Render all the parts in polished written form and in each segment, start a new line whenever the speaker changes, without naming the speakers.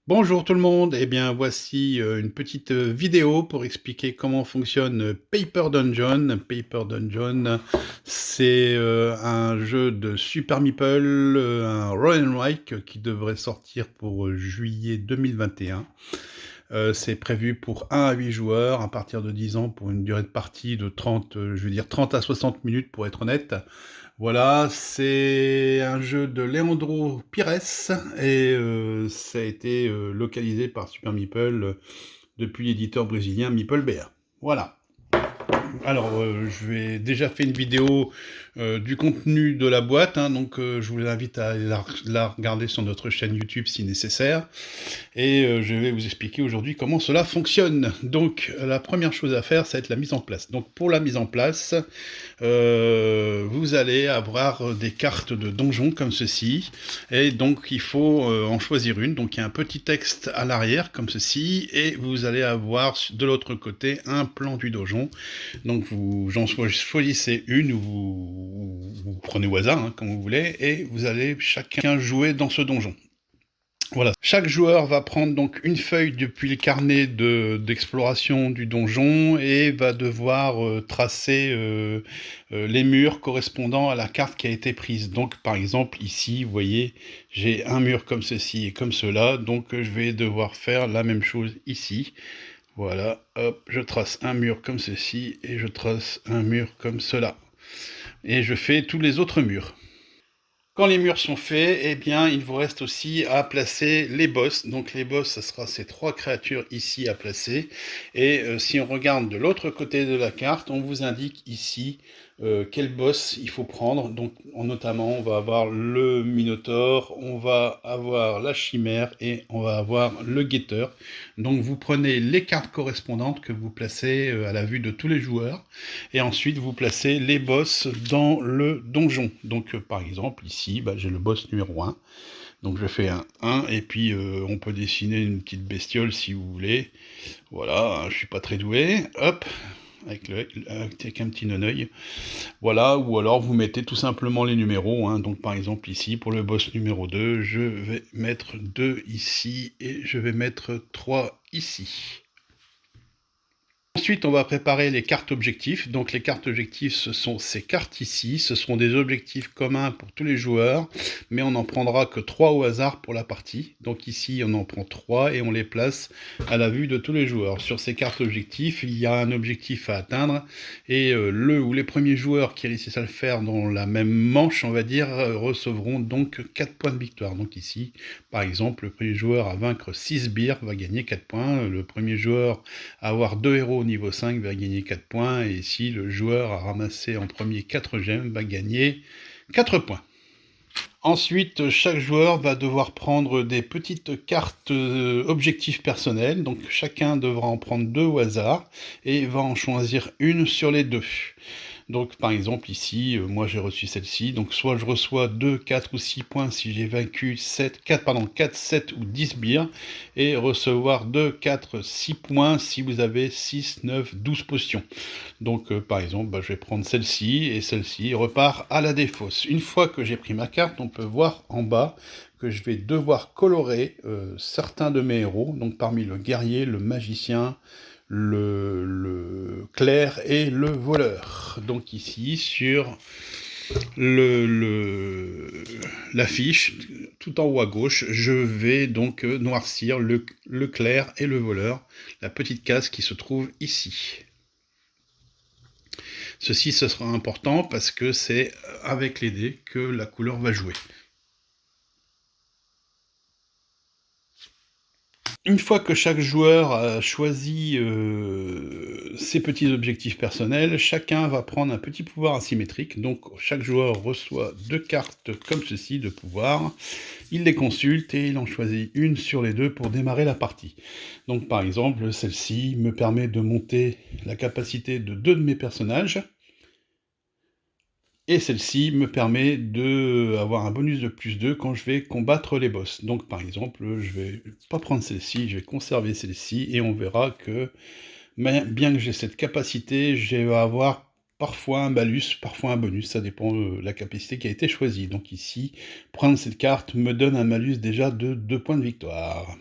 Bonjour tout le monde, eh bien voici une petite vidéo pour expliquer comment fonctionne Paper Dungeon. Paper Dungeon, c'est un jeu de Super Meeple, un roll and write qui devrait sortir pour juillet 2021. C'est prévu pour 1 à 8 joueurs à partir de 10 ans pour une durée de partie de 30, je veux dire 30 à 60 minutes pour être honnête. Voilà, c'est un jeu de Leandro Pires et ça a été localisé par Super Meeple depuis l'éditeur brésilien Meeple BR. Voilà. Alors, je vais déjà fait une vidéo du contenu de la boîte, hein, donc je vous invite à la regarder sur notre chaîne YouTube si nécessaire. Et je vais vous expliquer aujourd'hui comment cela fonctionne. Donc, la première chose à faire, ça va être la mise en place. Donc, pour la mise en place, vous allez avoir des cartes de donjons comme ceci, et donc il faut en choisir une. Donc il y a un petit texte à l'arrière comme ceci, et vous allez avoir de l'autre côté un plan du donjon. Donc vous en choisissez une, ou vous prenez au hasard, hein, comme vous voulez, et vous allez chacun jouer dans ce donjon. Voilà. Chaque joueur va prendre donc une feuille depuis le carnet d'exploration du donjon et va devoir tracer les murs correspondant à la carte qui a été prise. Donc par exemple ici, vous voyez, j'ai un mur comme ceci et comme cela, donc je vais devoir faire la même chose ici. Voilà, hop, je trace un mur comme ceci et je trace un mur comme cela. Et je fais tous les autres murs. Quand les murs sont faits, eh bien, il vous reste aussi à placer les boss. Donc les boss, ce sera ces trois créatures ici à placer. Et si on regarde de l'autre côté de la carte, on vous indique ici quel boss il faut prendre. Donc notamment, on va avoir le Minotaure, on va avoir la Chimère et on va avoir le Guetteur. Donc vous prenez les cartes correspondantes que vous placez à la vue de tous les joueurs. Et ensuite, vous placez les boss dans le donjon. Donc, par exemple, ici, j'ai le boss numéro 1. Donc, je fais un 1, et puis on peut dessiner une petite bestiole si vous voulez. Voilà, je suis pas très doué. Hop, avec un petit non-œil. Voilà, ou alors vous mettez tout simplement les numéros. Hein. Donc, par exemple, ici, pour le boss numéro 2, je vais mettre 2 ici, et je vais mettre 3 ici. Ensuite, on va préparer les cartes objectifs. Donc les cartes objectifs, ce sont ces cartes ici. Ce seront des objectifs communs pour tous les joueurs, mais on n'en prendra que 3 au hasard pour la partie. Donc ici, on en prend 3 et on les place à la vue de tous les joueurs. Sur ces cartes objectifs, il y a un objectif à atteindre, et le ou les premiers joueurs qui réussissent à le faire dans la même manche, on va dire, recevront donc 4 points de victoire. Donc ici, par exemple, le premier joueur à vaincre 6 sbires va gagner 4 points. Le premier joueur à avoir 2 héros au niveau 5 va gagner 4 points, et si le joueur a ramassé en premier 4 gemmes va gagner 4 points. Ensuite, chaque joueur va devoir prendre des petites cartes objectifs personnels, donc chacun devra en prendre 2 au hasard, et va en choisir une sur les 2. Donc par exemple ici, moi j'ai reçu celle-ci, donc soit je reçois 2, 4 ou 6 points si j'ai vaincu 4, 7 ou 10 sbires, et recevoir 2, 4, 6 points si vous avez 6, 9, 12 potions. Donc par exemple, je vais prendre celle-ci, et celle-ci repart à la défausse. Une fois que j'ai pris ma carte, on peut voir en bas que je vais devoir colorer certains de mes héros, donc parmi le guerrier, le magicien, le clerc et le voleur. Donc ici, sur l'affiche, tout en haut à gauche, je vais donc noircir le clerc et le voleur, la petite case qui se trouve ici. Ceci, ce sera important parce que c'est avec les dés que la couleur va jouer. Une fois que chaque joueur a choisi ses petits objectifs personnels, chacun va prendre un petit pouvoir asymétrique. Donc chaque joueur reçoit 2 cartes comme ceci de pouvoir. Il les consulte et il en choisit une sur les 2 pour démarrer la partie. Donc par exemple, celle-ci me permet de monter la capacité de 2 de mes personnages. Et celle-ci me permet d'avoir un bonus de plus 2 quand je vais combattre les boss. Donc par exemple, je vais pas prendre celle-ci, je vais conserver celle-ci, et on verra que bien que j'ai cette capacité, je vais avoir parfois un malus, parfois un bonus, ça dépend de la capacité qui a été choisie. Donc ici, prendre cette carte me donne un malus déjà de 2 points de victoire.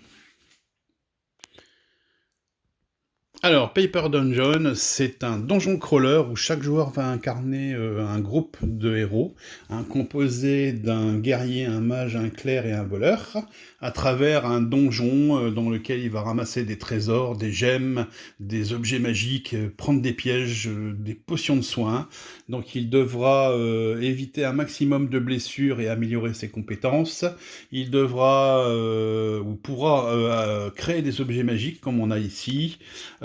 Alors, Paper Dungeon, c'est un donjon crawler où chaque joueur va incarner un groupe de héros, composé d'un guerrier, un mage, un clerc et un voleur, à travers un donjon dans lequel il va ramasser des trésors, des gemmes, des objets magiques, prendre des pièges, des potions de soins. Donc il devra éviter un maximum de blessures et améliorer ses compétences. Il devra ou pourra créer des objets magiques comme on a ici.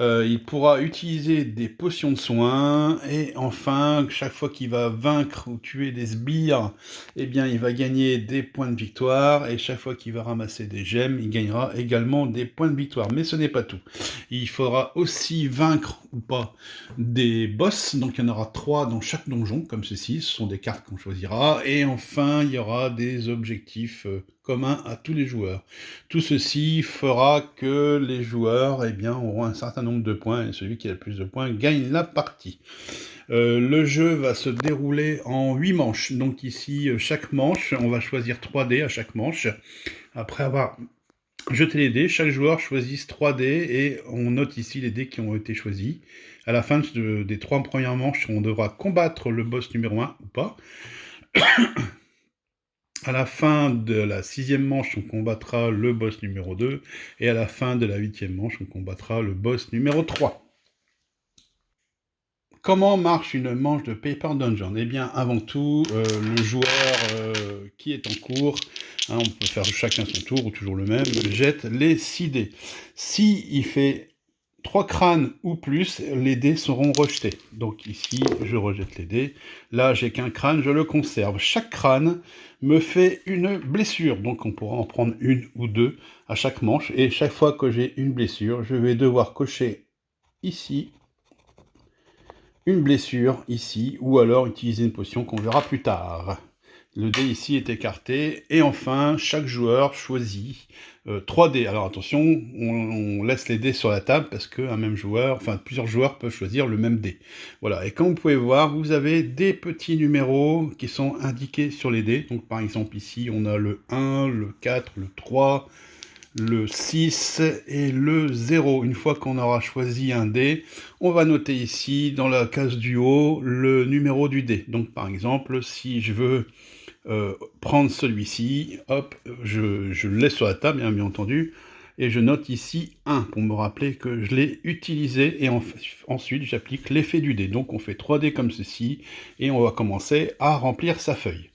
Il pourra utiliser des potions de soins, et enfin, chaque fois qu'il va vaincre ou tuer des sbires, eh bien, il va gagner des points de victoire, et chaque fois qu'il va ramasser des gemmes, il gagnera également des points de victoire. Mais ce n'est pas tout. Il faudra aussi vaincre ou pas des boss, donc il y en aura 3 dans chaque donjon, comme ceci, ce sont des cartes qu'on choisira, et enfin, il y aura des objectifs communs à tous les joueurs. Tout ceci fera que les joueurs auront un certain nombre de points, et celui qui a le plus de points gagne la partie. Le jeu va se dérouler en 8 manches. Donc ici, chaque manche, on va choisir 3 dés à chaque manche. Après avoir jeté les dés, chaque joueur choisit 3 dés et on note ici les dés qui ont été choisis. À la fin des 3 premières manches, on devra combattre le boss numéro 1 ou pas. À la fin de la 6e manche, on combattra le boss numéro 2, et à la fin de la 8e manche, on combattra le boss numéro 3. Comment marche une manche de Paper Dungeon? Eh bien, avant tout, le joueur qui est en cours, on peut faire chacun son tour, ou toujours le même, jette les 6 dés. Si il fait 3 crânes ou plus, les dés seront rejetés. Donc ici, je rejette les dés. Là, j'ai qu'un crâne, je le conserve. Chaque crâne me fait une blessure, donc on pourra en prendre une ou deux à chaque manche. Et chaque fois que j'ai une blessure, je vais devoir cocher ici une blessure ici, ou alors utiliser une potion qu'on verra plus tard. Le dé ici est écarté, et enfin, chaque joueur choisit 3 dés. Alors attention, on laisse les dés sur la table, parce qu'un même joueur, enfin plusieurs joueurs peuvent choisir le même dé. Voilà, et comme vous pouvez voir, vous avez des petits numéros qui sont indiqués sur les dés. Donc par exemple ici, on a le 1, le 4, le 3, le 6 et le 0. Une fois qu'on aura choisi un dé, on va noter ici, dans la case du haut, le numéro du dé. Donc par exemple, si je veux prendre celui-ci, hop, je le laisse sur la table, bien entendu, et je note ici 1 pour me rappeler que je l'ai utilisé, et ensuite j'applique l'effet du dé. Donc on fait 3 dés comme ceci, et on va commencer à remplir sa feuille.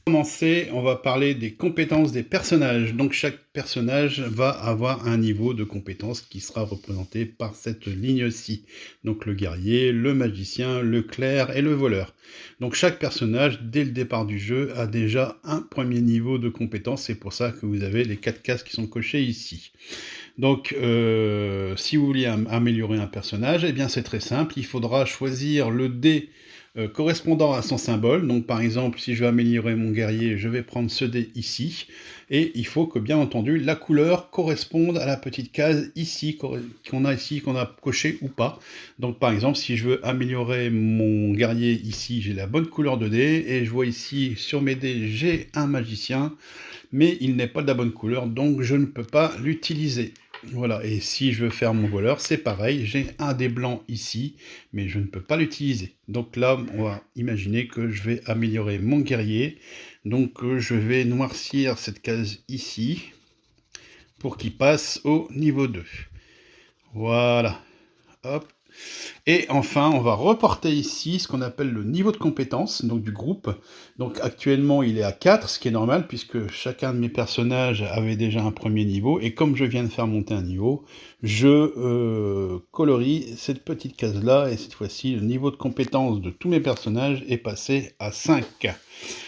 Pour commencer, on va parler des compétences des personnages. Donc chaque personnage va avoir un niveau de compétence qui sera représenté par cette ligne-ci. Donc le guerrier, le magicien, le clerc et le voleur. Donc chaque personnage, dès le départ du jeu, a déjà un premier niveau de compétence. C'est pour ça que vous avez les 4 cases qui sont cochées ici. Donc, si vous voulez améliorer un personnage, eh bien c'est très simple. Il faudra choisir le dé correspondant à son symbole. Donc par exemple, si je veux améliorer mon guerrier, je vais prendre ce dé ici, et il faut que bien entendu la couleur corresponde à la petite case ici, qu'on a coché ou pas. Donc par exemple, si je veux améliorer mon guerrier ici, j'ai la bonne couleur de dé, et je vois ici sur mes dés, j'ai un magicien, mais il n'est pas de la bonne couleur, donc je ne peux pas l'utiliser. Voilà, et si je veux faire mon voleur, c'est pareil, j'ai un dé blanc ici, mais je ne peux pas l'utiliser. Donc là, on va imaginer que je vais améliorer mon guerrier. Donc je vais noircir cette case ici, pour qu'il passe au niveau 2. Voilà, hop. Et enfin, on va reporter ici ce qu'on appelle le niveau de compétence, donc du groupe. Donc actuellement, il est à 4, ce qui est normal, puisque chacun de mes personnages avait déjà un premier niveau, et comme je viens de faire monter un niveau, je colorie cette petite case-là, et cette fois-ci, le niveau de compétence de tous mes personnages est passé à 5.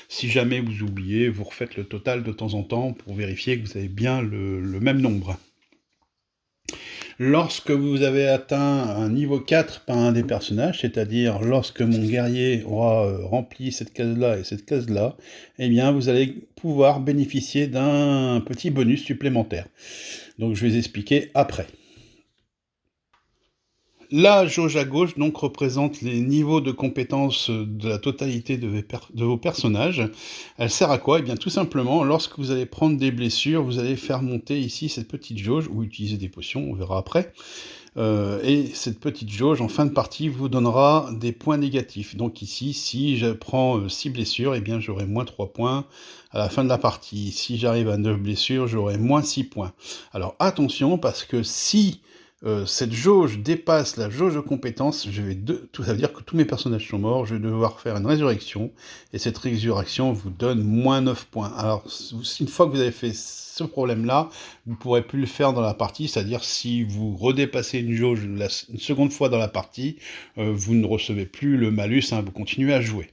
Si jamais vous oubliez, vous refaites le total de temps en temps pour vérifier que vous avez bien le même nombre. Lorsque vous avez atteint un niveau 4 par un des personnages, c'est-à-dire lorsque mon guerrier aura rempli cette case-là et cette case-là, eh bien vous allez pouvoir bénéficier d'un petit bonus supplémentaire. Donc je vais vous expliquer après. La jauge à gauche donc représente les niveaux de compétences de la totalité de vos personnages. Elle sert à quoi? Eh bien tout simplement, lorsque vous allez prendre des blessures, vous allez faire monter ici cette petite jauge, ou utiliser des potions, on verra après. Et cette petite jauge, en fin de partie, vous donnera des points négatifs. Donc ici, si je prends 6 blessures, eh bien j'aurai moins 3 points à la fin de la partie. Si j'arrive à 9 blessures, j'aurai moins 6 points. Alors attention, parce que si cette jauge dépasse la jauge de compétences, ça veut dire que tous mes personnages sont morts, je vais devoir faire une résurrection, et cette résurrection vous donne moins 9 points. Alors, une fois que vous avez fait ce problème-là, vous ne pourrez plus le faire dans la partie, c'est-à-dire si vous redépassez une jauge une seconde fois dans la partie, vous ne recevez plus le malus, hein, vous continuez à jouer.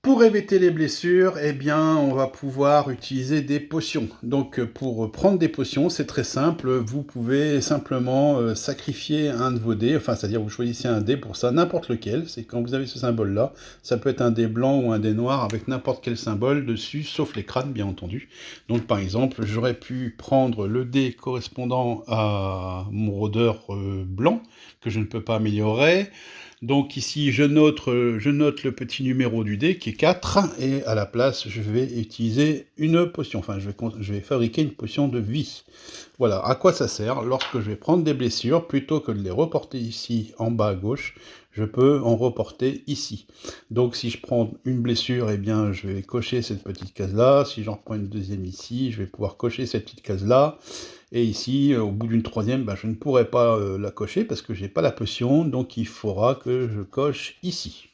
Pour éviter les blessures, eh bien, on va pouvoir utiliser des potions. Donc, pour prendre des potions, c'est très simple. Vous pouvez simplement sacrifier un de vos dés, enfin, c'est-à-dire vous choisissez un dé pour ça, n'importe lequel. C'est quand vous avez ce symbole-là. Ça peut être un dé blanc ou un dé noir avec n'importe quel symbole dessus, sauf les crânes, bien entendu. Donc, par exemple, j'aurais pu prendre le dé correspondant à mon rôdeur blanc, que je ne peux pas améliorer. Donc ici, je note le petit numéro du dé qui est 4, et à la place, je vais utiliser une potion. Enfin, je vais fabriquer une potion de vie. Voilà, à quoi ça sert? Lorsque je vais prendre des blessures, plutôt que de les reporter ici, en bas à gauche, je peux en reporter ici. Donc si je prends une blessure, eh bien, je vais cocher cette petite case-là. Si j'en reprends une deuxième ici, je vais pouvoir cocher cette petite case-là. Et ici, au bout d'une troisième, je ne pourrai pas la cocher parce que je n'ai pas la potion, donc il faudra que je coche ici.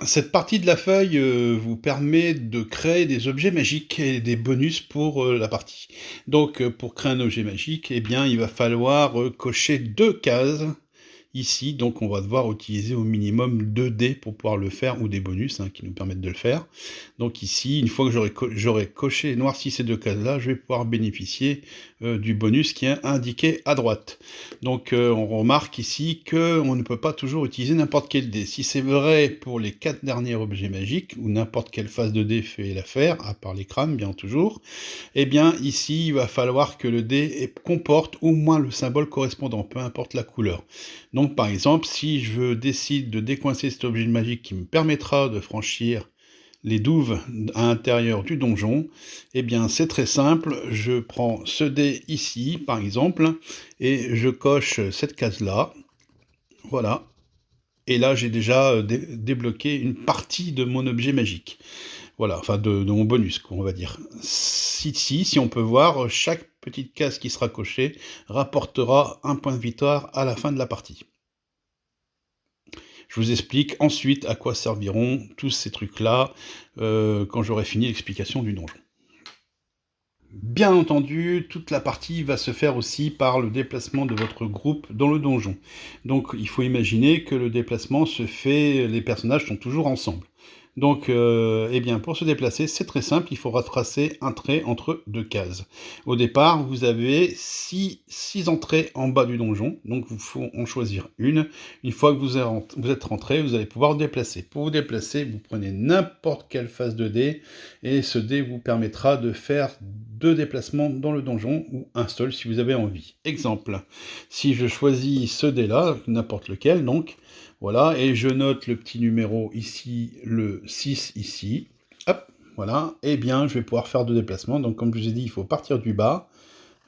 Cette partie de la feuille vous permet de créer des objets magiques et des bonus pour la partie. Donc pour créer un objet magique, eh bien, il va falloir cocher 2 cases ici, donc on va devoir utiliser au minimum 2 dés pour pouvoir le faire, ou des bonus qui nous permettent de le faire. Donc ici, une fois que j'aurai coché, noirci ces 2 cases-là, je vais pouvoir bénéficier du bonus qui est indiqué à droite. Donc on remarque ici qu'on ne peut pas toujours utiliser n'importe quel dé. Si c'est vrai pour les 4 derniers objets magiques, ou n'importe quelle phase de dé fait l'affaire, à part les crânes, bien toujours, eh bien ici, il va falloir que le dé comporte au moins le symbole correspondant, peu importe la couleur. Donc par exemple, si je décide de décoincer cet objet magique qui me permettra de franchir les douves à l'intérieur du donjon, eh bien c'est très simple, je prends ce dé ici par exemple, et je coche cette case-là, voilà, et là j'ai déjà débloqué une partie de mon objet magique. Voilà, enfin de mon bonus, on va dire. Si on peut voir, chaque petite case qui sera cochée rapportera un point de victoire à la fin de la partie. Je vous explique ensuite à quoi serviront tous ces trucs-là quand j'aurai fini l'explication du donjon. Bien entendu, toute la partie va se faire aussi par le déplacement de votre groupe dans le donjon. Donc il faut imaginer que le déplacement se fait, les personnages sont toujours ensemble. Donc, eh bien, pour se déplacer, c'est très simple, il faudra tracer un trait entre 2 cases. Au départ, vous avez 6 entrées en bas du donjon, donc il faut en choisir une. Une fois que vous êtes rentré, vous allez pouvoir vous déplacer. Pour vous déplacer, vous prenez n'importe quelle phase de dé, et ce dé vous permettra de faire 2 déplacements dans le donjon, ou un seul si vous avez envie. Exemple, si je choisis ce dé-là, n'importe lequel, donc, voilà, et je note le petit numéro ici, le 6 ici, hop, voilà, et bien je vais pouvoir faire 2 déplacements. Donc comme je vous ai dit, il faut partir du bas,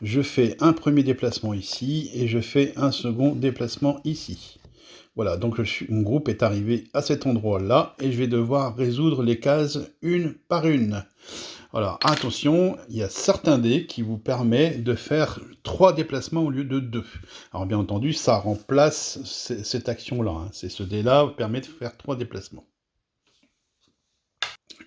je fais un premier déplacement ici, et je fais un second déplacement ici. Voilà, donc mon groupe est arrivé à cet endroit-là, et je vais devoir résoudre les cases une par une. Alors attention, il y a certains dés qui vous permettent de faire 3 déplacements au lieu de 2. Alors bien entendu, ça remplace cette action-là. C'est ce dé-là qui permet de faire 3 déplacements.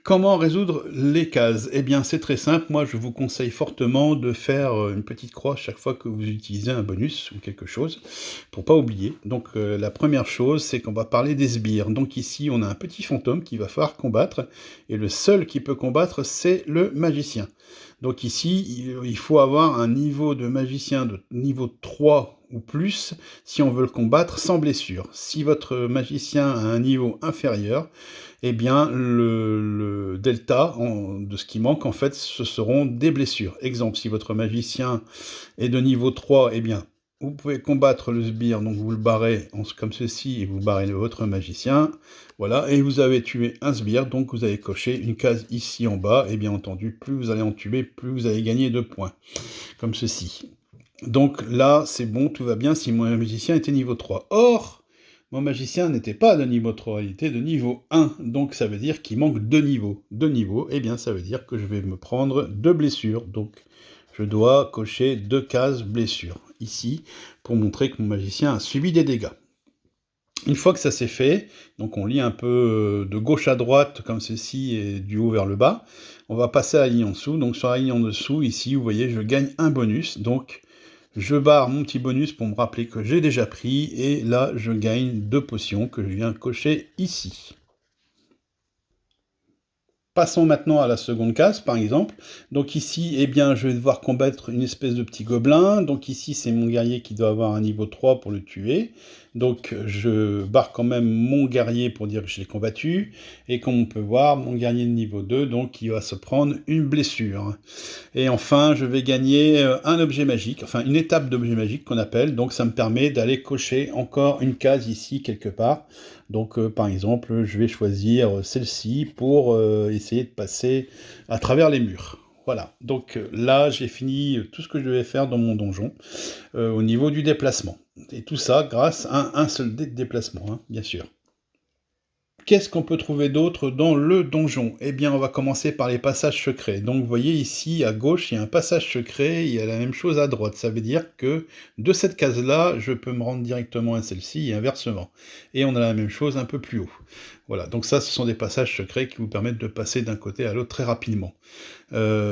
Comment résoudre les cases? Eh bien, c'est très simple. Moi, je vous conseille fortement de faire une petite croix chaque fois que vous utilisez un bonus ou quelque chose, pour pas oublier. Donc, la première chose, c'est qu'on va parler des sbires. Donc ici, on a un petit fantôme qu'il va falloir combattre, et le seul qui peut combattre, c'est le magicien. Donc ici, il faut avoir un niveau de magicien de niveau 3 ou plus si on veut le combattre sans blessure. Si votre magicien a un niveau inférieur, eh bien le delta de ce qui manque, en fait, ce seront des blessures. Exemple, si votre magicien est de niveau 3, eh bien, vous pouvez combattre le sbire, donc vous le barrez comme ceci, et vous barrez votre magicien, voilà, et vous avez tué un sbire, donc vous avez coché une case ici en bas, et bien entendu, plus vous allez en tuer, plus vous allez gagner de points, comme ceci. Donc là, c'est bon, tout va bien si mon magicien était niveau 3. Or, mon magicien n'était pas de niveau 3, il était de niveau 1, donc ça veut dire qu'il manque 2 niveaux. 2 niveaux, eh bien ça veut dire que je vais me prendre 2 blessures, donc je dois cocher 2 cases blessures, ici, pour montrer que mon magicien a subi des dégâts. Une fois que ça c'est fait, donc on lit un peu de gauche à droite, comme ceci, et du haut vers le bas, on va passer à la ligne en dessous, donc sur la ligne en dessous, ici, vous voyez, je gagne un bonus, donc je barre mon petit bonus pour me rappeler que j'ai déjà pris, et là, je gagne 2 potions que je viens cocher ici. Passons maintenant à la seconde case, par exemple. Donc ici, eh bien, je vais devoir combattre une espèce de petit gobelin. Donc ici, c'est mon guerrier qui doit avoir un niveau 3 pour le tuer. Donc je barre quand même mon guerrier pour dire que je l'ai combattu. Et comme on peut voir, mon guerrier de niveau 2, donc il va se prendre une blessure. Et enfin, je vais gagner un objet magique, enfin une étape d'objet magique qu'on appelle. Donc ça me permet d'aller cocher encore une case ici quelque part. Donc par exemple, je vais choisir celle-ci pour essayer de passer à travers les murs. Voilà, donc là j'ai fini tout ce que je devais faire dans mon donjon au niveau du déplacement. Et tout ça grâce à un seul dé de déplacement, hein, bien sûr. Qu'est-ce qu'on peut trouver d'autre dans le donjon? Eh bien, on va commencer par les passages secrets. Donc, vous voyez ici, à gauche, il y a un passage secret, il y a la même chose à droite. Ça veut dire que de cette case-là, je peux me rendre directement à celle-ci et inversement. Et on a la même chose un peu plus haut. Voilà, donc ça, ce sont des passages secrets qui vous permettent de passer d'un côté à l'autre très rapidement.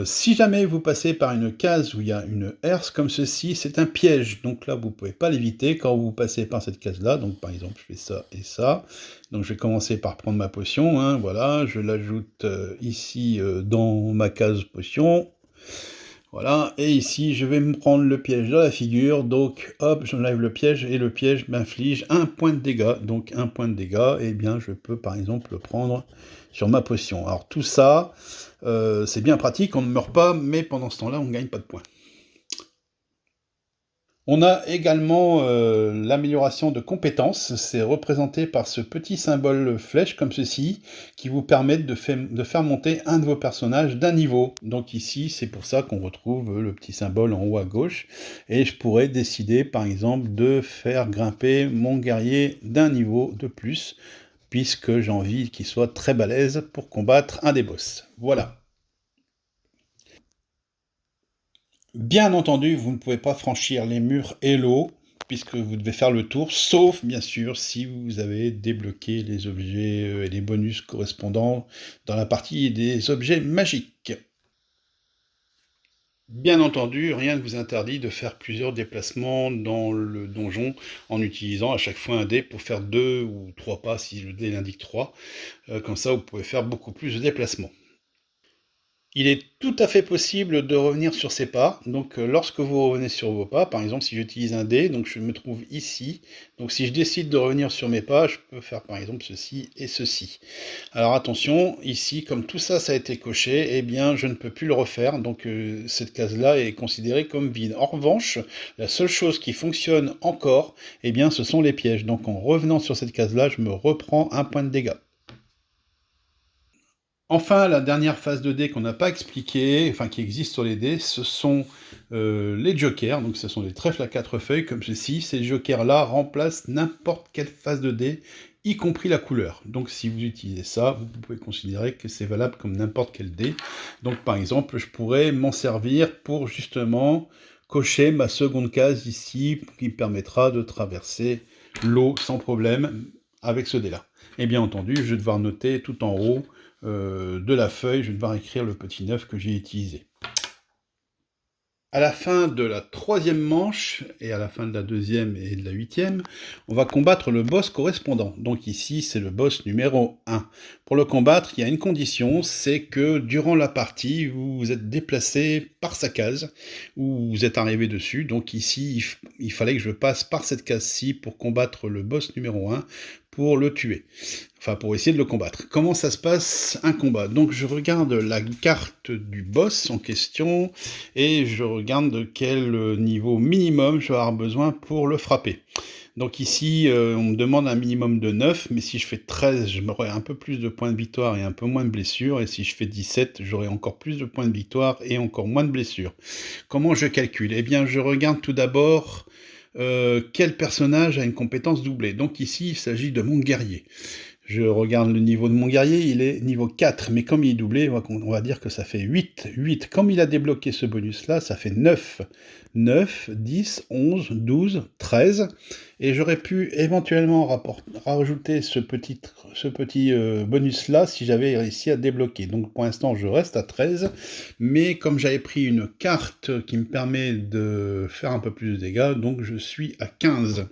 Si jamais vous passez par une case où il y a une herse comme ceci, c'est un piège. Donc là, vous ne pouvez pas l'éviter quand vous passez par cette case-là. Donc par exemple, je fais ça et ça. Donc je vais commencer par prendre ma potion. Hein, voilà, je l'ajoute ici dans ma case potion. Voilà, et ici, je vais me prendre le piège dans la figure, donc hop, j'enlève le piège, et le piège m'inflige un point de dégâts. Donc un point de dégâts, et bien je peux par exemple le prendre sur ma potion. Alors tout ça, c'est bien pratique, on ne meurt pas, mais pendant ce temps-là, on ne gagne pas de points. On a également l'amélioration de compétences, c'est représenté par ce petit symbole flèche comme ceci, qui vous permet de faire monter un de vos personnages d'un niveau. Donc ici, c'est pour ça qu'on retrouve le petit symbole en haut à gauche, et je pourrais décider par exemple de faire grimper mon guerrier d'un niveau de plus, puisque j'ai envie qu'il soit très balèze pour combattre un des boss. Voilà. Bien entendu, vous ne pouvez pas franchir les murs et l'eau, puisque vous devez faire le tour, sauf bien sûr si vous avez débloqué les objets et les bonus correspondants dans la partie des objets magiques. Bien entendu, rien ne vous interdit de faire plusieurs déplacements dans le donjon en utilisant à chaque fois un dé pour faire 2 ou 3 pas si le dé l'indique 3. Comme ça, vous pouvez faire beaucoup plus de déplacements. Il est tout à fait possible de revenir sur ses pas. Donc, lorsque vous revenez sur vos pas, par exemple, si j'utilise un dé, donc je me trouve ici. Donc, si je décide de revenir sur mes pas, je peux faire par exemple ceci et ceci. Alors, attention, ici, comme tout ça, ça a été coché, eh bien, je ne peux plus le refaire. Donc, cette case-là est considérée comme vide. En revanche, la seule chose qui fonctionne encore, eh bien, ce sont les pièges. Donc, en revenant sur cette case-là, je me reprends un point de dégâts. Enfin, la dernière phase de dés qu'on n'a pas expliquée, enfin qui existe sur les dés, ce sont les jokers. Donc ce sont des trèfles à 4 feuilles comme ceci. Ces jokers-là remplacent n'importe quelle phase de dés, y compris la couleur. Donc si vous utilisez ça, vous pouvez considérer que c'est valable comme n'importe quel dé. Donc par exemple, je pourrais m'en servir pour justement cocher ma seconde case ici, qui permettra de traverser l'eau sans problème avec ce dé-là. Et bien entendu, je vais devoir noter tout en haut de la feuille, je vais devoir écrire le petit 9 que j'ai utilisé. À la fin de la troisième manche, et à la fin de la deuxième et de la huitième, on va combattre le boss correspondant. Donc ici, c'est le boss numéro 1. Pour le combattre, il y a une condition, c'est que durant la partie, vous vous êtes déplacé par sa case, ou vous êtes arrivé dessus. Donc ici, il fallait que je passe par cette case-ci pour combattre le boss numéro 1, pour le tuer. Enfin, pour essayer de le combattre. Comment ça se passe, un combat? Donc je regarde la carte du boss en question, et je regarde de quel niveau minimum je vais avoir besoin pour le frapper. Donc ici, on me demande un minimum de 9, mais si je fais 13, j'aurai un peu plus de points de victoire et un peu moins de blessures, et si je fais 17, j'aurai encore plus de points de victoire et encore moins de blessures. Comment je calcule? Eh bien, je regarde tout d'abord quel personnage a une compétence doublée. Donc ici, il s'agit de mon guerrier. Je regarde le niveau de mon guerrier, il est niveau 4, mais comme il est doublé, on va dire que ça fait 8. 8, comme il a débloqué ce bonus-là, ça fait 9. 9, 10, 11, 12, 13, et j'aurais pu éventuellement rajouter ce petit bonus-là si j'avais réussi à débloquer. Donc pour l'instant, je reste à 13, mais comme j'avais pris une carte qui me permet de faire un peu plus de dégâts, donc je suis à 15.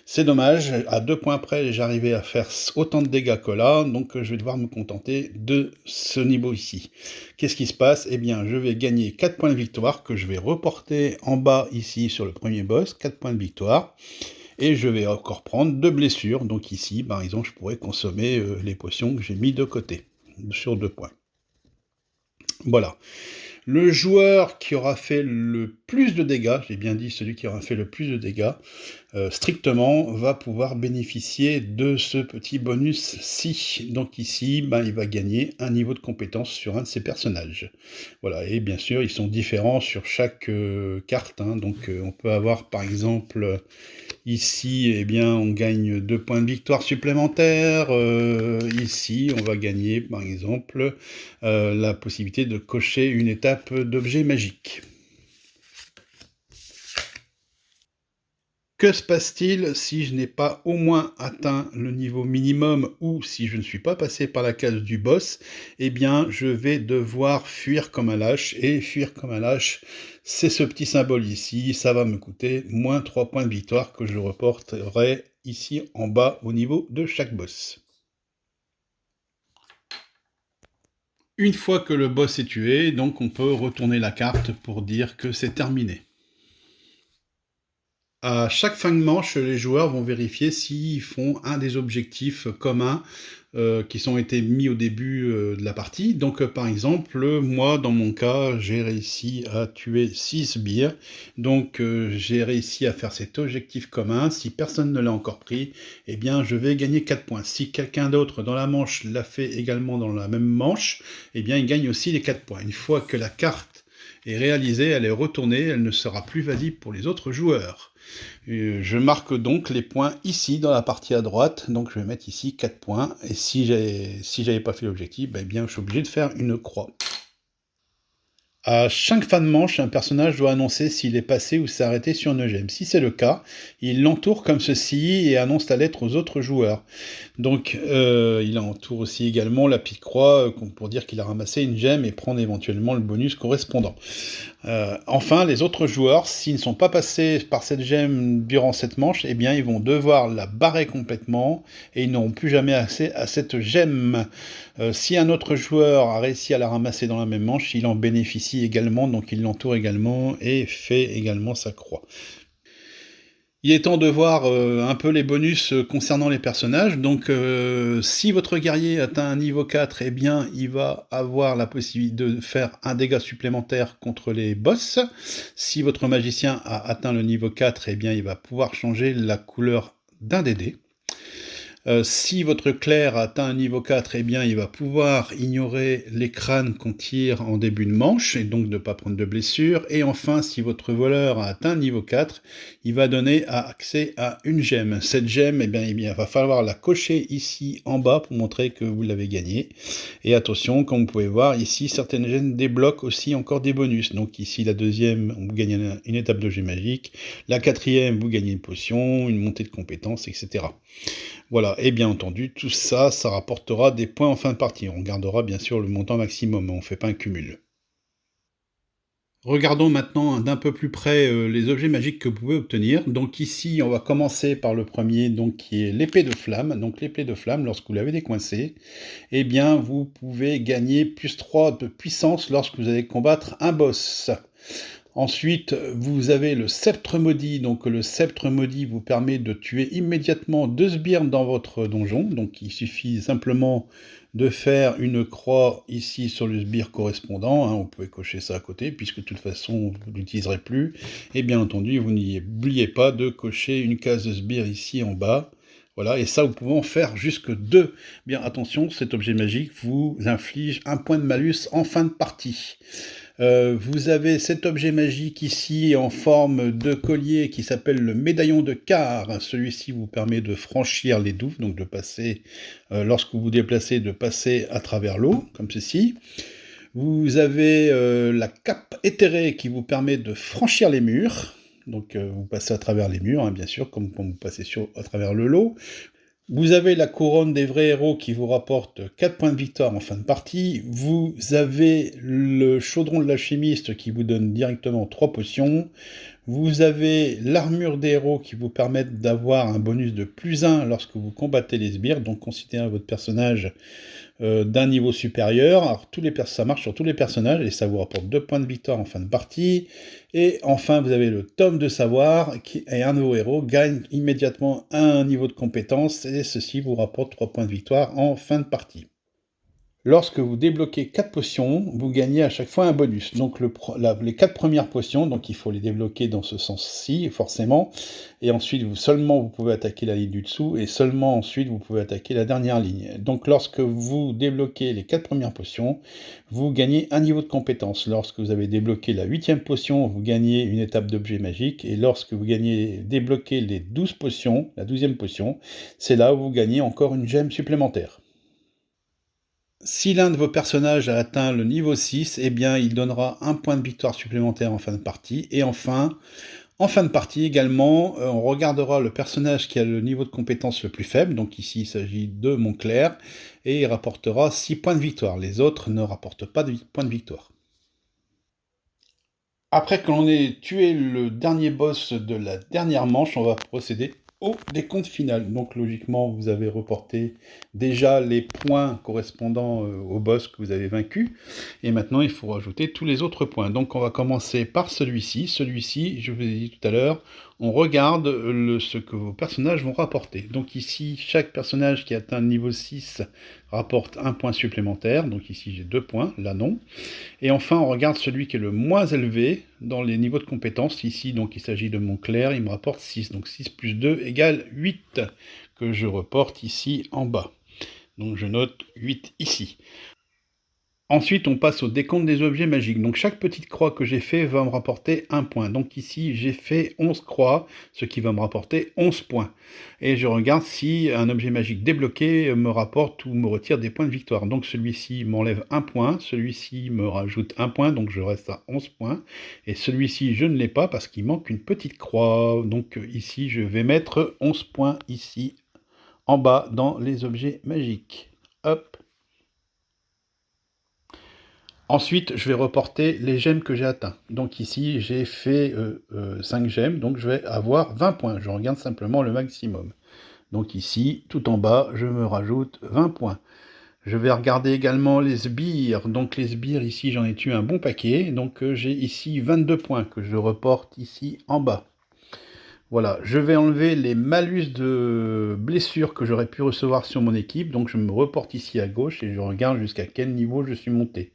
C'est dommage, à 2 points près, j'arrivais à faire autant de dégâts que là, donc je vais devoir me contenter de ce niveau ici. Qu'est-ce qui se passe? Eh bien, je vais gagner 4 points de victoire que je vais reporter en bas ici sur le premier boss, 4 points de victoire. Et je vais encore prendre 2 blessures, donc ici, par exemple, je pourrais consommer les potions que j'ai mis de côté, sur 2 points. Voilà. Le joueur qui aura fait le plus de dégâts, j'ai bien dit celui qui aura fait le plus de dégâts, strictement, va pouvoir bénéficier de ce petit bonus-ci. Donc ici, il va gagner un niveau de compétence sur un de ses personnages. Voilà, et bien sûr, ils sont différents sur chaque carte. Donc on peut avoir, par exemple, ici, eh bien, on gagne 2 points de victoire supplémentaires. Ici, on va gagner, par exemple, la possibilité de cocher une étape d'objet magique. Que se passe-t-il si je n'ai pas au moins atteint le niveau minimum, ou si je ne suis pas passé par la case du boss? Eh bien, je vais devoir fuir comme un lâche, et fuir comme un lâche, c'est ce petit symbole ici, ça va me coûter moins 3 points de victoire que je reporterai ici en bas au niveau de chaque boss. Une fois que le boss est tué, donc on peut retourner la carte pour dire que c'est terminé. À chaque fin de manche, les joueurs vont vérifier s'ils font un des objectifs communs qui ont été mis au début de la partie. Donc par exemple, moi dans mon cas, j'ai réussi à tuer 6 sbires. Donc j'ai réussi à faire cet objectif commun. Si personne ne l'a encore pris, eh bien je vais gagner 4 points. Si quelqu'un d'autre dans la manche l'a fait également dans la même manche, eh bien il gagne aussi les 4 points. Une fois que la carte est réalisée, elle est retournée, elle ne sera plus valide pour les autres joueurs. Je marque donc les points ici dans la partie à droite, donc je vais mettre ici 4 points, et si j'avais pas fait l'objectif, eh bien je suis obligé de faire une croix. À chaque fin de manche, un personnage doit annoncer s'il est passé ou s'est arrêté sur une gemme. Si c'est le cas, il l'entoure comme ceci et annonce la lettre aux autres joueurs. Donc il entoure aussi également la petite croix pour dire qu'il a ramassé une gemme et prendre éventuellement le bonus correspondant. Enfin, les autres joueurs, s'ils ne sont pas passés par cette gemme durant cette manche, eh bien ils vont devoir la barrer complètement et ils n'auront plus jamais accès à cette gemme. Si un autre joueur a réussi à la ramasser dans la même manche, il en bénéficie également, donc il l'entoure également et fait également sa croix. Il est temps de voir un peu les bonus concernant les personnages. Donc si votre guerrier atteint un niveau 4, eh bien il va avoir la possibilité de faire un dégât supplémentaire contre les boss. Si votre magicien a atteint le niveau 4, eh bien il va pouvoir changer la couleur d'un des dés. Si votre clerc atteint un niveau 4, eh bien, il va pouvoir ignorer les crânes qu'on tire en début de manche, et donc ne pas prendre de blessures. Et enfin, si votre voleur a atteint niveau 4, il va donner accès à une gemme. Cette gemme, il va falloir la cocher ici en bas pour montrer que vous l'avez gagnée. Et attention, comme vous pouvez voir, ici, certaines gemmes débloquent aussi encore des bonus. Donc ici, la deuxième, vous gagnez une étape de jeu magique. La quatrième, vous gagnez une potion, une montée de compétences, etc. Voilà, et bien entendu, tout ça, ça rapportera des points en fin de partie. On gardera bien sûr le montant maximum, on ne fait pas un cumul. Regardons maintenant d'un peu plus près, les objets magiques que vous pouvez obtenir. Donc ici, on va commencer par le premier, donc qui est l'épée de flamme. Donc l'épée de flamme, lorsque vous l'avez décoincée, eh bien vous pouvez gagner +3 de puissance lorsque vous allez combattre un boss. Ensuite, vous avez le sceptre maudit. Donc le sceptre maudit vous permet de tuer immédiatement 2 sbires dans votre donjon. Donc il suffit simplement de faire une croix ici sur le sbire correspondant, hein, vous pouvez cocher ça à côté, puisque de toute façon vous ne l'utiliserez plus. Et bien entendu, vous n'oubliez pas de cocher une case de sbire ici en bas. Voilà, et ça vous pouvez en faire jusque 2. Bien attention, cet objet magique vous inflige 1 point de malus en fin de partie. Vous avez cet objet magique ici en forme de collier qui s'appelle le médaillon de quart. Celui-ci vous permet de franchir les douves, donc de passer, lorsque vous vous déplacez, de passer à travers l'eau, comme ceci. Vous avez la cape éthérée qui vous permet de franchir les murs. Donc vous passez à travers les murs, hein, bien sûr, comme quand vous passez à travers le lot. Vous avez la couronne des vrais héros qui vous rapporte 4 points de victoire en fin de partie. Vous avez le chaudron de l'alchimiste qui vous donne directement 3 potions. Vous avez l'armure des héros qui vous permettent d'avoir un bonus de +1 lorsque vous combattez les sbires, donc considérez votre personnage d'un niveau supérieur. Alors ça marche sur tous les personnages et ça vous rapporte 2 points de victoire en fin de partie. Et enfin, vous avez le tome de savoir et un de vos héros gagne immédiatement un niveau de compétence et ceci vous rapporte 3 points de victoire en fin de partie. Lorsque vous débloquez 4 potions, vous gagnez à chaque fois un bonus. Donc les 4 premières potions, donc il faut les débloquer dans ce sens-ci, forcément. Et ensuite, seulement vous pouvez attaquer la ligne du dessous, et seulement ensuite vous pouvez attaquer la dernière ligne. Donc lorsque vous débloquez les 4 premières potions, vous gagnez un niveau de compétence. Lorsque vous avez débloqué la 8e potion, vous gagnez une étape d'objet magique. Et lorsque vous débloquez les 12 potions, la 12e potion, c'est là où vous gagnez encore une gemme supplémentaire. Si l'un de vos personnages a atteint le niveau 6, eh bien, il donnera un point de victoire supplémentaire en fin de partie. Et enfin, en fin de partie également, on regardera le personnage qui a le niveau de compétence le plus faible. Donc ici, il s'agit de Montclair. Et il rapportera 6 points de victoire. Les autres ne rapportent pas de points de victoire. Après que l'on ait tué le dernier boss de la dernière manche, on va procéder au décompte final. Donc logiquement, vous avez reporté déjà les points correspondant au boss que vous avez vaincu. Et maintenant, il faut rajouter tous les autres points. Donc on va commencer par celui-ci. Celui-ci, je vous ai dit tout à l'heure, on regarde ce que vos personnages vont rapporter. Donc ici, chaque personnage qui atteint le niveau 6 rapporte un point supplémentaire. Donc ici, j'ai 2 points, là non. Et enfin, on regarde celui qui est le moins élevé dans les niveaux de compétences. Ici, donc, il s'agit de Montclair, il me rapporte 6. Donc 6 plus 2 égale 8, que je reporte ici en bas. Donc je note 8 ici. Ensuite, on passe au décompte des objets magiques. Donc chaque petite croix que j'ai fait va me rapporter 1 point. Donc ici, j'ai fait 11 croix, ce qui va me rapporter 11 points. Et je regarde si un objet magique débloqué me rapporte ou me retire des points de victoire. Donc celui-ci m'enlève 1 point, celui-ci me rajoute 1 point, donc je reste à 11 points. Et celui-ci, je ne l'ai pas parce qu'il manque une petite croix. Donc ici, je vais mettre 11 points ici, en bas, dans les objets magiques. Hop. Ensuite, je vais reporter les gemmes que j'ai atteints. Donc ici, j'ai fait 5 gemmes, donc je vais avoir 20 points. Je regarde simplement le maximum. Donc ici, tout en bas, je me rajoute 20 points. Je vais regarder également les sbires. Donc les sbires, ici, j'en ai tué un bon paquet. Donc j'ai ici 22 points que je reporte ici en bas. Voilà, je vais enlever les malus de blessures que j'aurais pu recevoir sur mon équipe. Donc je me reporte ici à gauche et je regarde jusqu'à quel niveau je suis monté.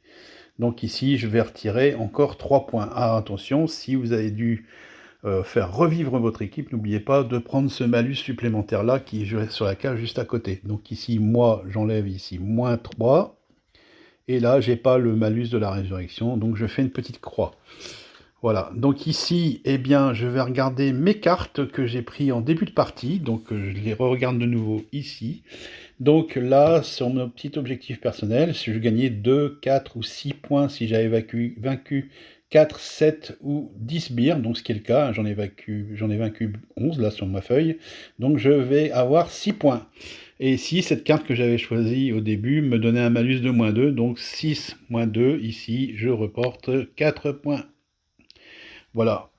Donc ici, je vais retirer encore 3 points. Ah, attention, si vous avez dû faire revivre votre équipe, n'oubliez pas de prendre ce malus supplémentaire-là qui est sur la case juste à côté. Donc ici, moi, j'enlève ici moins 3. Et là, j'ai pas le malus de la résurrection, donc je fais une petite croix. Voilà, donc ici, eh bien, je vais regarder mes cartes que j'ai prises en début de partie, donc je les re-regarde de nouveau ici. Donc là, sur mon petit objectif personnel, si je gagnais 2, 4 ou 6 points, si j'avais vaincu 4, 7 ou 10 sbires, donc ce qui est le cas, j'en ai vaincu 11 là sur ma feuille, donc je vais avoir 6 points. Et ici, cette carte que j'avais choisie au début me donnait un malus de moins 2, donc 6 moins 2, ici je reporte 4 points. Voilà.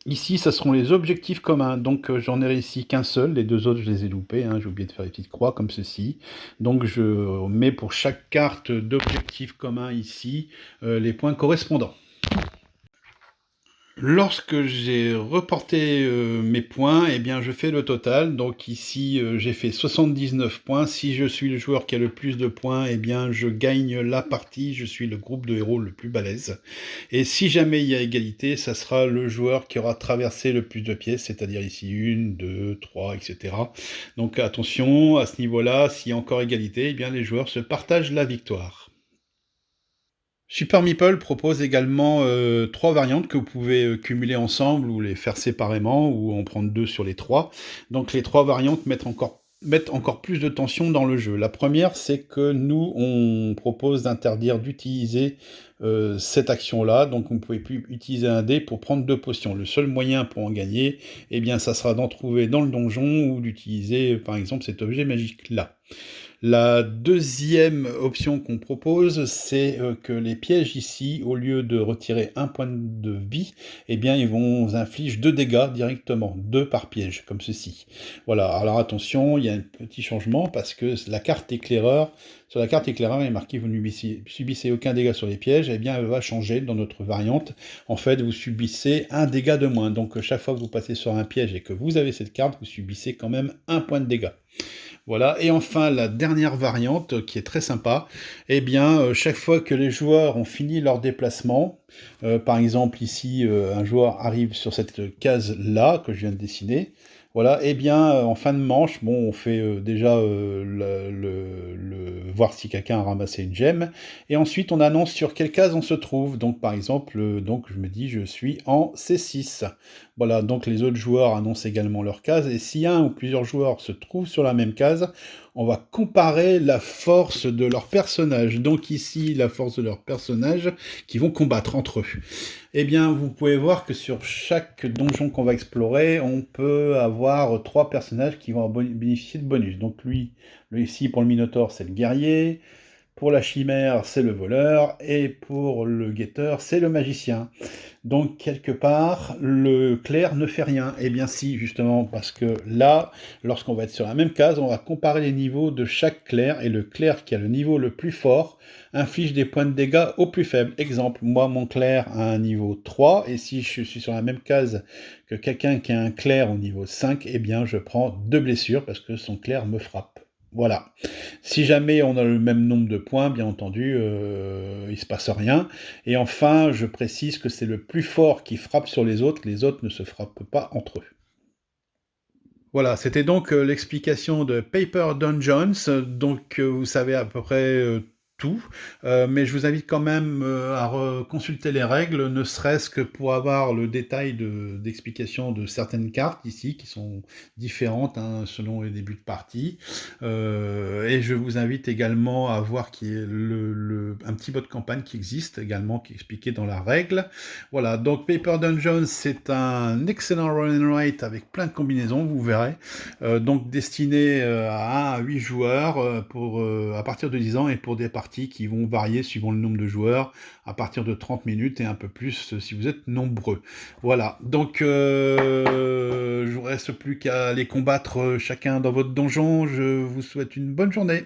Ici, ça seront les objectifs communs. Donc, j'en ai ici qu'un seul. Les deux autres, je les ai loupés, hein. J'ai oublié de faire des petites croix comme ceci. Donc, je mets pour chaque carte d'objectifs communs ici les points correspondants. Lorsque j'ai reporté mes points, eh bien, je fais le total. Donc ici, j'ai fait 79 points. Si je suis le joueur qui a le plus de points, eh bien, je gagne la partie. Je suis le groupe de héros le plus balèze. Et si jamais il y a égalité, ça sera le joueur qui aura traversé le plus de pièces, c'est-à-dire ici 1, 2, 3, etc. Donc attention, à ce niveau-là, s'il y a encore égalité, eh bien, les joueurs se partagent la victoire. Super Meeple propose également 3 variantes que vous pouvez cumuler ensemble ou les faire séparément ou en prendre 2 sur les 3. Donc les 3 variantes mettent encore plus de tension dans le jeu. La première, c'est que nous, on propose d'interdire d'utiliser cette action-là. Donc vous ne pouvez plus utiliser un dé pour prendre 2 potions. Le seul moyen pour en gagner, eh bien, ça sera d'en trouver dans le donjon ou d'utiliser, par exemple, cet objet magique-là. La deuxième option qu'on propose, c'est que les pièges ici, au lieu de retirer un point de vie, eh bien, ils vous infligent 2 dégâts directement, 2 par piège, comme ceci. Voilà, alors attention, il y a un petit changement, parce que la carte éclaireur, sur la carte éclaireur, il est marqué vous ne subissez aucun dégât sur les pièges, eh bien, elle va changer dans notre variante. En fait, vous subissez un dégât de moins. Donc, chaque fois que vous passez sur un piège et que vous avez cette carte, vous subissez quand même un point de dégâts. Voilà, et enfin la dernière variante qui est très sympa, eh bien chaque fois que les joueurs ont fini leur déplacement, par exemple ici un joueur arrive sur cette case-là que je viens de dessiner, voilà, eh bien en fin de manche, bon on fait déjà voir si quelqu'un a ramassé une gemme, et ensuite on annonce sur quelle case on se trouve, donc par exemple, donc je me dis je suis en C6. Voilà, donc les autres joueurs annoncent également leur case, et si un ou plusieurs joueurs se trouvent sur la même case, on va comparer la force de leur personnage. Donc ici, la force de leur personnage qui vont combattre entre eux. Eh bien, vous pouvez voir que sur chaque donjon qu'on va explorer, on peut avoir 3 personnages qui vont bénéficier de bonus. Donc lui ici, pour le Minotaure, c'est le guerrier. Pour la chimère, c'est le voleur. Et pour le guetteur, c'est le magicien. Donc, quelque part, le clerc ne fait rien. Eh bien si, justement, parce que là, lorsqu'on va être sur la même case, on va comparer les niveaux de chaque clerc, et le clerc qui a le niveau le plus fort inflige des points de dégâts au plus faible. Exemple, moi, mon clerc a un niveau 3, et si je suis sur la même case que quelqu'un qui a un clerc au niveau 5, eh bien, je prends 2 blessures, parce que son clerc me frappe. Voilà. Si jamais on a le même nombre de points, bien entendu, il ne se passe rien. Et enfin, je précise que c'est le plus fort qui frappe sur les autres ne se frappent pas entre eux. Voilà, c'était donc l'explication de Paper Dungeons. Donc, vous savez à peu près tout, mais je vous invite quand même à consulter les règles, ne serait-ce que pour avoir le détail d'explication de certaines cartes ici, qui sont différentes hein, selon les débuts de partie. Et je vous invite également à voir qu'il y a un petit mode campagne qui existe également, qui est expliqué dans la règle. Voilà, donc Paper Dungeons, c'est un excellent roll and write avec plein de combinaisons, vous verrez. Donc destiné à 1 à 8 joueurs à partir de 10 ans, et pour des parties qui vont varier suivant le nombre de joueurs, à partir de 30 minutes et un peu plus si vous êtes nombreux. Voilà, donc je ne reste plus qu'à les combattre chacun dans votre donjon. Je vous souhaite une bonne journée.